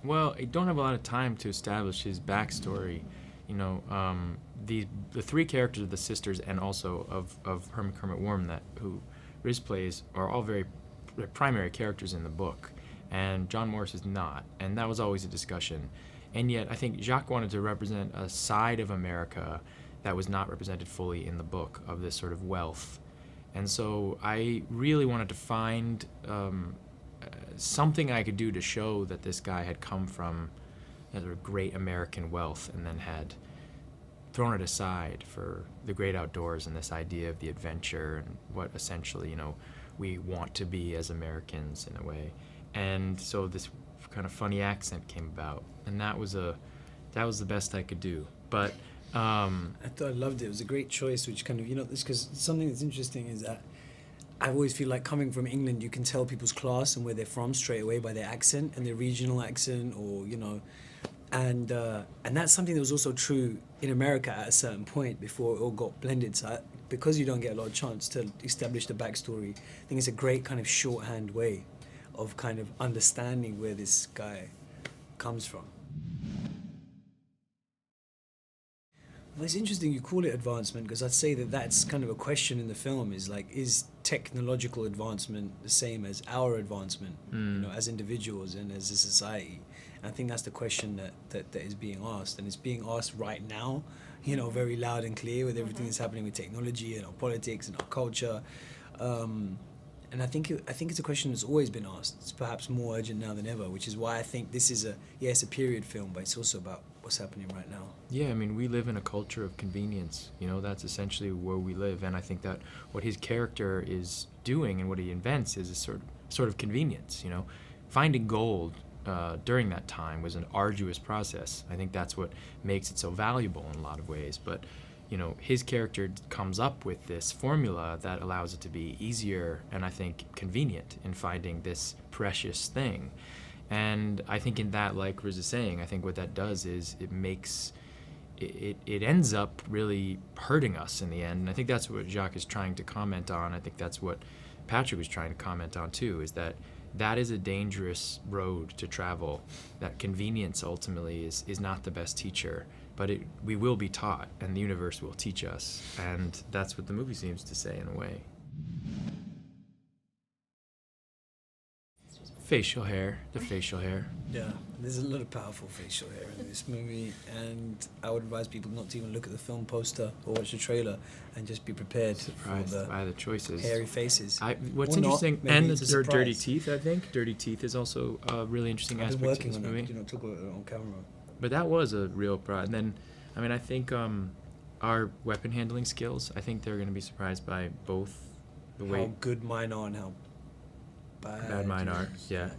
Well, I don't have a lot of time to establish his backstory. You know, the three characters of the sisters and also of Herman Kermit Warm that who Riz plays are all very primary characters in the book, and John Morris is not, and that was always a discussion. And yet, I think Jacques wanted to represent a side of America that was not represented fully in the book, of this sort of wealth. And so I really wanted to find something I could do to show that this guy had come from a sort of great American wealth and then had thrown it aside for the great outdoors and this idea of the adventure and what essentially, you know, we want to be as Americans in a way. And so this kind of funny accent came about, and that was the best I could do. But I thought I loved it. It was a great choice, which kind of, you know, this, because something that's interesting is that I always feel like coming from England, you can tell people's class and where they're from straight away by their accent and their regional accent, or, you know, and that's something that was also true in America at a certain point before it all got blended. So because you don't get a lot of chance to establish the backstory, I think it's a great kind of shorthand way of kind of understanding where this guy comes from. Well, it's interesting you call it advancement, because I'd say that that's kind of a question in the film, is like, is technological advancement the same as our advancement, you know, as individuals and as a society? And I think that's the question that is being asked, and it's being asked right now, you know, very loud and clear with everything that's happening with technology and our politics and our culture. And I think it's a question that's always been asked. It's perhaps more urgent now than ever, which is why I think this is it's a period film, but it's also about what's happening right now. yeah, I mean, we live in a culture of convenience. You know, that's essentially where we live, and I think that what his character is doing and what he invents is a sort of convenience. You know, finding gold during that time was an arduous process. I think that's what makes it so valuable in a lot of ways. But you know, his character comes up with this formula that allows it to be easier and I think convenient in finding this precious thing. And I think in that, like Riz is saying, I think what that does is it ends up really hurting us in the end. And I think that's what Jacques is trying to comment on. I think that's what Patrick was trying to comment on too, is that is a dangerous road to travel. That convenience ultimately is not the best teacher, but we will be taught, and the universe will teach us. And that's what the movie seems to say in a way. Facial hair, the facial hair. Yeah, there's a lot of powerful facial hair in this movie, and I would advise people not to even look at the film poster or watch the trailer, and just be prepared Surprised by the choices. Hairy faces. What's Or interesting, not, and maybe it's a Dirty surprise. Teeth, I think. Dirty Teeth is also a really interesting I've been aspect working of on this movie. it, you know, talk about it on camera. But that was a real pride. And then, I mean, I think our weapon handling skills, I think they're going to be surprised by both the way How good mine are and how bad bad mine are. yours. Yeah.